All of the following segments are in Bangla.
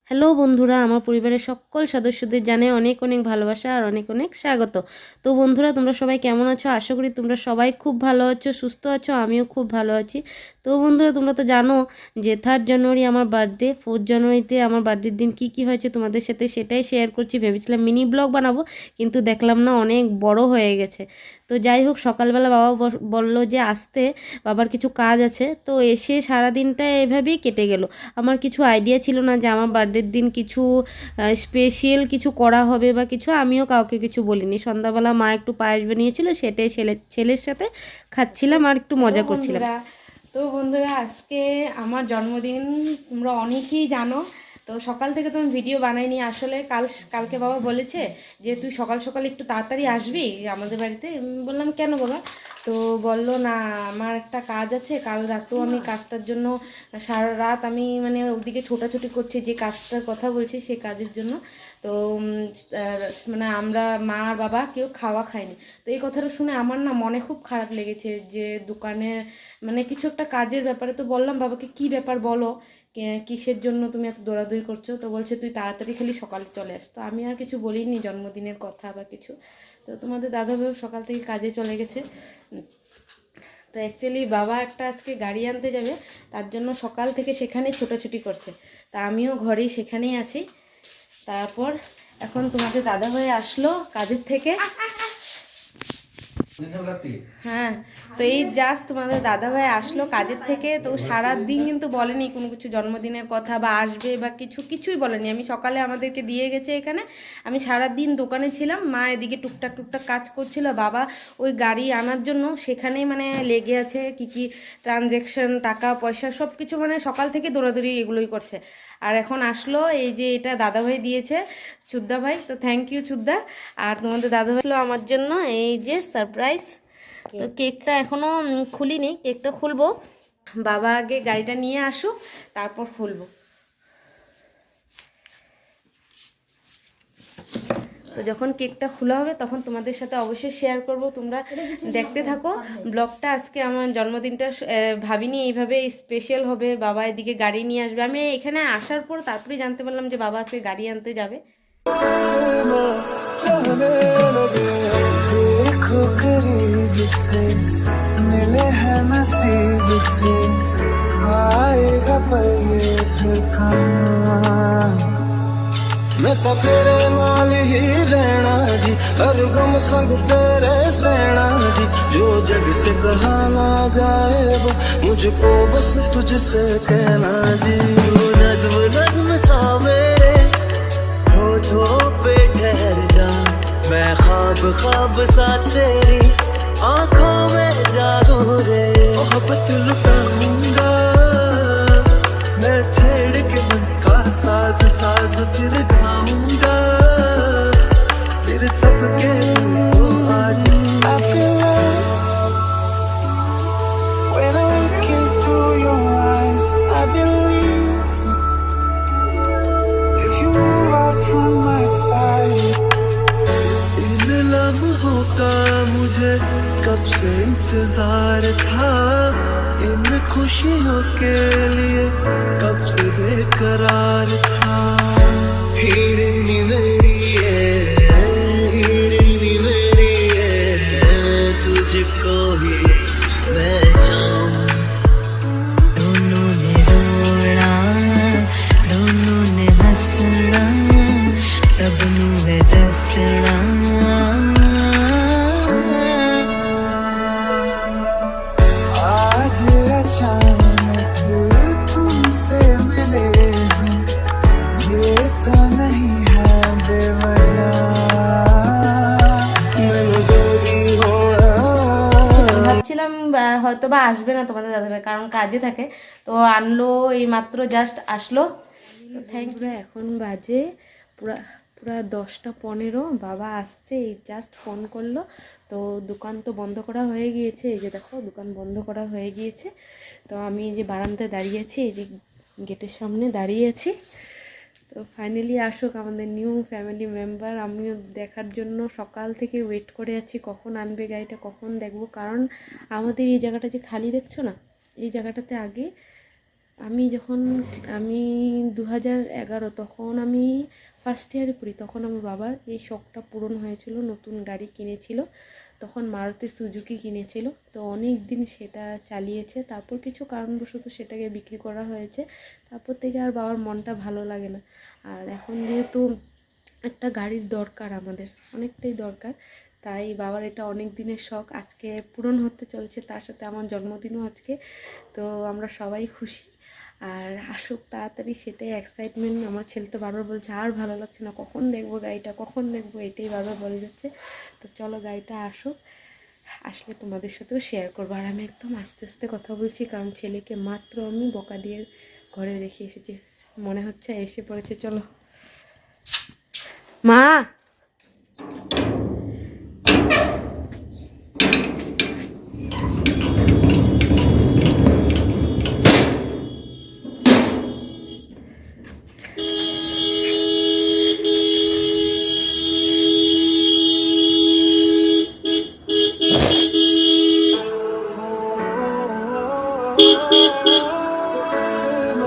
হ্যালো বন্ধুরা, আমার পরিবারের সকল সদস্যদের জানাই অনেক অনেক ভালোবাসা আর অনেক অনেক স্বাগত। তো বন্ধুরা, তোমরা সবাই কেমন আছো? আশা করি তোমরা সবাই খুব ভালো আছো, সুস্থ আছো। আমিও খুব ভালো আছি। তো বন্ধুরা, তোমরা তো জানো যে 3rd জানুয়ারি আমার বার্থডে। 4th জানুয়ারিতে আমার বার্থডের দিন কি কি হয়েছে তোমাদের সাথে সেটাই শেয়ার করছি। ভেবেছিলাম মিনি ব্লগ বানাবো, কিন্তু দেখলাম না, অনেক বড় হয়ে গেছে। তো যাই হোক, সকালবেলা বাবা বলল যে আসতে, বাবার কিছু কাজ আছে। তো এসে সারাদিনটা এভাবেই কেটে গেল। আমার কিছু আইডিয়া ছিল না যে আমার বার্থডের দিন কিছু স্পেশাল কিছু করা হবে বা কিছু। আমিও কাউকে কিছু বলিনি। সন্ধ্যাবেলা মা একটু পায়েস বানিয়েছিল, সেটাই ছেলের সাথে খাচ্ছিলাম আর একটু মজা করছিলাম। তো বন্ধুরা, আজকে আমার জন্মদিন। তোমরা অনেকেই জানো। তো সকাল থেকে তো আমি ভিডিও বানাইনি। আসলে কালকে বাবা বলেছে যে তুই সকাল সকাল একটু তাড়াতাড়ি আসবি আমাদের বাড়িতে। বললাম কেন বাবা? তো বলল না, আমার একটা কাজ আছে। কাল রাতেও আমি কাজটার জন্য সারা রাত আমি মানে ওদিকে ছোটাছুটি করছি, যে কাজটার কথা বলছি সে কাজের জন্য। তো মানে আমরা মা আর বাবা কেউ খাওয়া খায়নি। তো এই কথাটা শুনে আমার না মনে খুব খারাপ লেগেছে, যে দোকানে মানে কিছু একটা কাজের ব্যাপারে। তো বললাম বাবাকে, কি ব্যাপার বলো, কিসের জন্য তুমি এত দৌড়াদৌড়ি করছো? তো বলছে তুই তাড়াতাড়ি খালি সকালে চলে আস। তো আমি আর কিছু বলিনি জন্মদিনের কথা বা কিছু। তো তোমাদের দাদাভাইও সকাল থেকে কাজে চলে গেছে। তো অ্যাকচুয়ালি বাবা একটা আজকে গাড়ি আনতে যাবে, তার জন্য সকাল থেকে সেখানে ছোটাছুটি করছে। তা আমিও ঘরেই সেখানেই আছি। তারপর এখন তোমাদের দাদাভাই আসলো কাজের থেকে। হ্যাঁ, তো এই জাস্ট তোমাদের দাদাভাই আসলো কাজের থেকে। তো সারাদিন কিন্তু বলেনি কোনো কিছু জন্মদিনের কথা বা আসবে বা কিছুই বলেনি। আমি সকালে আমাদেরকে দিয়ে গেছে এখানে। আমি সারাদিন দোকানে ছিলাম, মা এদিকে টুকটাক টুকটাক কাজ করছিল, বাবা ওই গাড়ি আনার জন্য সেখানেই মানে লেগে আছে। কি ট্রানজ্যাকশন, টাকা পয়সা সব কিছু মানে সকাল থেকে দৌড়াদৌড়ি এগুলোই করছে। আর এখন আসলো, এই যে এটা দাদাভাই দিয়েছে, চুদ্দা ভাই। তো থ্যাংক ইউ চুদ্দা। আর তোমাদের দাদাভাই ছিল আমার জন্য এই যে সারপ্রাইজ। তো কেকটা এখনো খুলিনি, কেকটা খুলবো। বাবা আগে গাড়িটা নিয়ে আসুক, তারপর খুলবো। তো যখন কেকটা খোলা হবে তখন তোমাদের সাথে অবশ্যই শেয়ার করব। তোমরা দেখতে থাকো ব্লগটা। আজকে আমার জন্মদিনটা ভাবিনি এইভাবে স্পেশাল হবে। বাবা এদিকে গাড়ি নিয়ে আসবে। আমি এখানে আসার পর তারপরে জানতে পারলাম যে বাবা আজকে গাড়ি আনতে যাবে। देखो करीब से मिले हैं नसीब से आएगा पल ये फिर कहाँ मैं तो तेरे नाल ही रहना जी हर गम संग तेरे सहना जी जो जग से कहा ना जाए वो मुझको बस तुझसे कहना जी वो नज्म नज्म सा मेरे होठों पे ठहर जा मैं ख्वाब ख्वाब सा तेरी आंखों में जागू रे मोहब्बत लुटाऊंगा मैं छेड़ के मन का साज साज फिर गाऊंगा फिर सबके को आज I feel like when I look into your eyes I believe if you move out from my side इन लम्हों का मुझे कब से इंतजार था इन खुशियों के लिए कब से बेकरार था हीरे मेरी है तुझको ही मैं चाहूं दोनों ने रोना दोनों ने हंसना सबनू है दसना आज अचानक तुमसे मिले हम ये तो नहीं है बेवजह ভাবছিলাম হয়তো বা আসবে না তোমাদের দাদাভাই, কারণ কাজে থাকে। তো আনলো, এই মাত্র জাস্ট আসলো। তো থ্যাংক ইউ। এখন বাজে পুরা পুরা 10টা 15। বাবা আসছে, এই জাস্ট ফোন করলো। তো দোকান তো বন্ধ করা হয়ে গিয়েছে, এই যে দেখো দোকান বন্ধ করা হয়ে গিয়েছে। তো আমি এই যে বারান্দায় দাঁড়িয়ে আছি, এই যে গেটের সামনে দাঁড়িয়ে আছি। তো ফাইনালি আসুক আমাদের নিউ ফ্যামিলি মেম্বার। আমিও দেখার জন্য সকাল থেকে ওয়েট করে আছি, কখন আনবে গাড়িটা, কখন দেখবো। কারণ আমাদের এই জায়গাটা যে খালি দেখছো না, এই জায়গাটাতে আগে আমি 2011 তখন আমি ফার্স্ট ইয়ারে পড়ি, তখন আমার বাবার এই শখটা পূরণ হয়েছিল, নতুন গাড়ি কিনেছিল, তখন মারুতি সুজুকি কিনেছিল। তো অনেক দিন সেটা চালিয়েছে, তারপর কিছু কারণবশত সেটাকে বিক্রি করা হয়েছে। তারপর থেকে আর বাবার মনটা ভালো লাগে না। আর এখন যেহেতু একটা গাড়ির দরকার, আমাদের অনেকটাই দরকার, তাই বাবার এটা অনেক দিনের শখ আজকে পূরণ হতে চলছে, তার সাথে আমার জন্মদিনও আজকে। তো আমরা সবাই খুশি, আর আসুক তাড়াতাড়ি, সেটাই এক্সাইটমেন্ট। আমার ছেলে তো বারবার বলছে আর ভালো লাগছে না, কখন দেখবো গাড়িটা, কখন দেখবো, এটাই বারবার বলে যাচ্ছে। তো চলো গাড়িটা আসুক, আসলে তোমাদের সাথেও শেয়ার করবো। আর আমি একদম আস্তে আস্তে কথা বলছি, কারণ ছেলেকে মাত্র আমি বকা দিয়ে ঘরে রেখে এসেছি, মনে হচ্ছে এসে পড়েছে। চলো মা।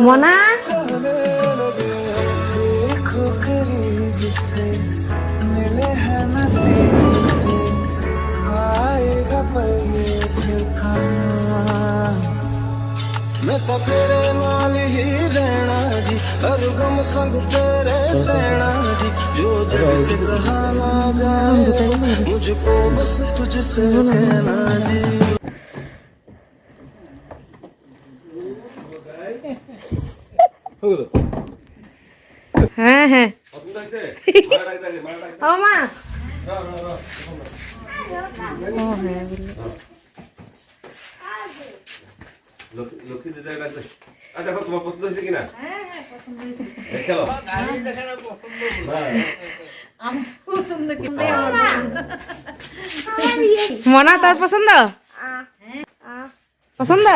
মনা मिले हैं नसीब से आएगा पल ये फिर मैं तो तेरे नाल ही रहना जी, हर गम संग तेरे सहना जी, जो जग से कहा ना जाए मुझको बस तुझसे कहना जी। হ্যাঁ হ্যাঁ ও মা ও হ্যাঁ লক্ষ্মী দিদা ডাকবে। দেখো তোমার পছন্দ হয়েছে কিনা? হ্যাঁ হ্যাঁ পছন্দ হয়েছে। চলো গাড়ি দেখে না পছন্দ হলো। আমি পছন্দ কিন্তু মনা তোর পছন্দ? পছন্দ?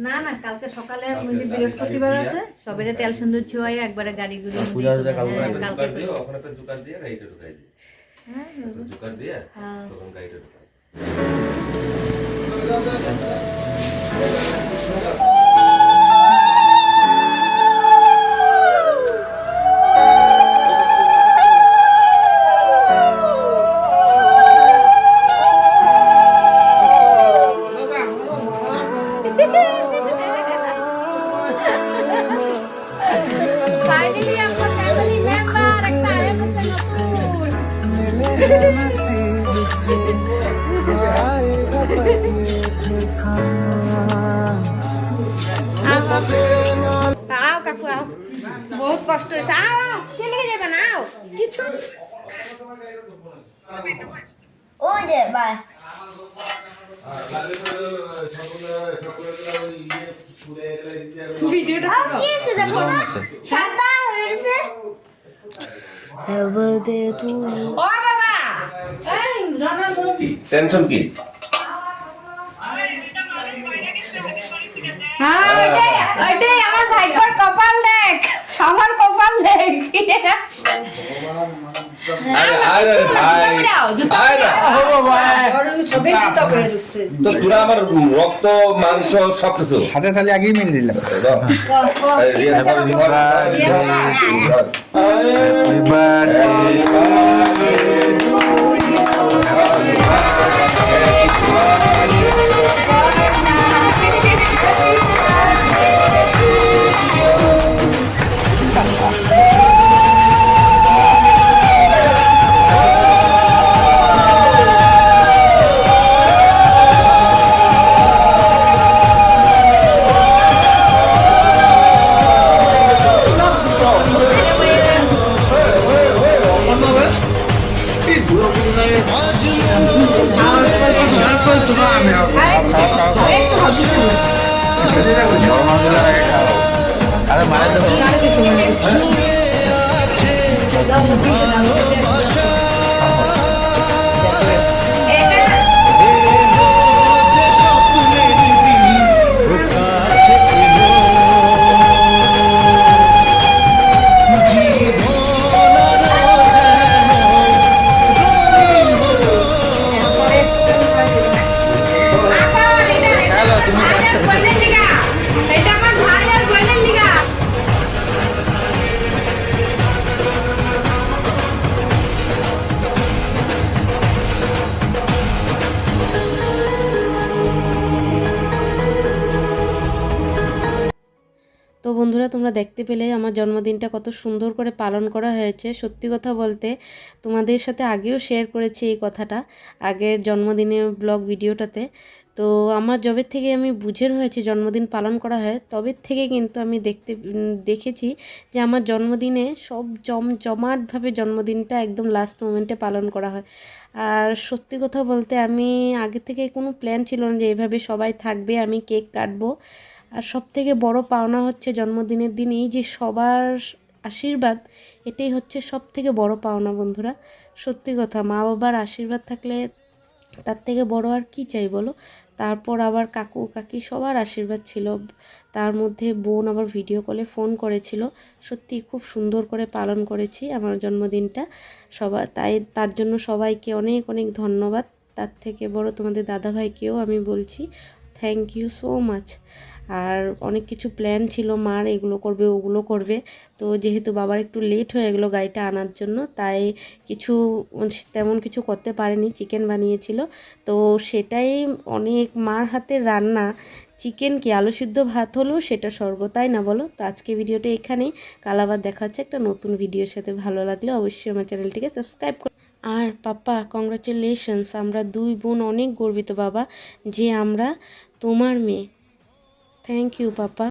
না না, কালকে সকালে বৃহস্পতিবার আছে, সবেরে তেল সুন্দর ছোঁয়াই একবারে গাড়ি গুড়ি কালকে দিও, ওখানে একটা জুকার দিয়ে গাড়িটা ঢুকাই দিই। হ্যাঁ জুকার দিয়ে তখন গাড়িটা ঢুকাই। আও কাকু আও, বহুত কষ্ট হয়েছে। আও কে লেগে যাবে না, আও কিছু ও যে বাই ভিডিওটা কি আছে দেখো না, সাদা হয়েছে। এবদে তু ও বাবা এই রানা টেনশন কি? হ্যাঁ ওইটাই আমার ভাইপোর কপাল দেখ, আমার কপাল দেখ। তো তোরা আমার রক্ত মাংস সবকিছু সাথে তাহলে আগেই মেনে দিলাম। তো বন্ধুরা তোমরা দেখতে পেলে আমার জন্মদিনটা কত সুন্দর করে পালন করা হয়েছে। সত্যি কথা বলতে তোমাদের সাথে আগেও শেয়ার করেছি এই কথাটা আগের জন্মদিনের ব্লগ ভিডিওটাতে। তো আমার যবে থেকে আমি বুঝের হয়েছে জন্মদিন পালন করা হয় তবে থেকে কিন্তু আমি দেখেছি যে আমার জন্মদিনে সব জমাটভাবে জন্মদিনটা একদম লাস্ট মোমেন্টে পালন করা হয়। আর সত্যি কথা বলতে আমি আগে থেকে কোনো প্ল্যান ছিল না যে এভাবে সবাই থাকবে, আমি কেক কাটবো। আর সবথেকে বড় পাওনা হচ্ছে জন্মদিনের দিন এই যে সবার আশীর্বাদ, এটাই হচ্ছে সবথেকে বড় পাওনা বন্ধুরা। সত্যি কথা, মা বাবার আশীর্বাদ থাকলে তার থেকে বড় আর কি চাই বলো। তারপর আবার কাকু কাকি সবার আশীর্বাদ ছিল, তার মধ্যে বোন আবার ভিডিও কলে ফোন করেছিল। সত্যি খুব সুন্দর করে পালন করেছি আমার জন্মদিনটা তার জন্য সবাইকে অনেক অনেক ধন্যবাদ। তার থেকে বড় তোমাদের দাদাভাইকেও আমি বলছি থ্যাংক ইউ সো মাচ। আর অনেক কিছু প্ল্যান ছিল মার, এগুলো করবে ওগুলো করবে। তো যেহেতু বাবার একটু লেট হয়ে গেলো গাড়িটা আনার জন্য, তাই তেমন কিছু করতে পারেনি, চিকেন বানিয়েছিল। তো সেটাই অনেক মার হাতের রান্না, চিকেন কি আলু সিদ্ধ ভাত হলেও সেটা স্বর্গ, তাই না বলো। তো আজকে ভিডিওটা এখানেই, কাল আবার দেখা হচ্ছে একটা নতুন ভিডিওর সাথে। ভালো লাগলে অবশ্যই আমার চ্যানেলটিকে সাবস্ক্রাইব করো। আর পাপা কংগ্রাচুলেশনস, আমরা দুই বোন অনেক গর্বিত বাবা যে আমরা তোমার মেয়ে। Thank you papa.